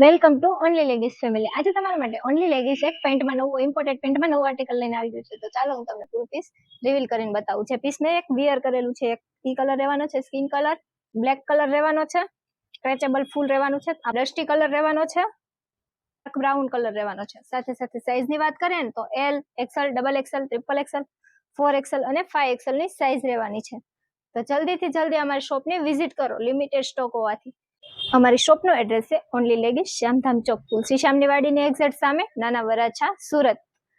Welcome to only leggings family. આજે તમારા માટે ઓનલી લેગીસ એક પેન્ટમાં નવું ઇમ્પોર્ટેડ પેન્ટમાં નવું આર્ટિકલ લઈને આવી ગયું છે. તો ચાલો હું તમને પૂરું પીસ રિવીલ કરીને બતાવું છે. પીસ મેં એક વિયર કરેલું છે. એક ઈ કલર રહેવાનો છે, સ્કિન કલર, બ્લેક કલર રહેવાનો છે, સ્ટ્રેચેબલ ફૂલ રહેવાનું છે, ડસ્ટી કલર રહેવાનો છે, ડાર્ક બ્રાઉન કલર રહેવાનો છે. સાથે સાથે સાઇઝની વાત કરીએ ને તો L, XL, double XL, triple XL, 4XL અને 5XL ની સાઇઝ રહેવાની છે. તો જલ્દીથી જલ્દી અમારી શોપને વિઝિટ કરો, લિમિટેડ સ્ટોક હોવાથી. અમારી શોપનું એડ્રેસ છે ઓનલી લેગીસ, શ્યામધામ ચોક, તુલસી શ્યામની વાડીની એક્ઝેક્ટ સામે, નાના વરાછા, સુરત.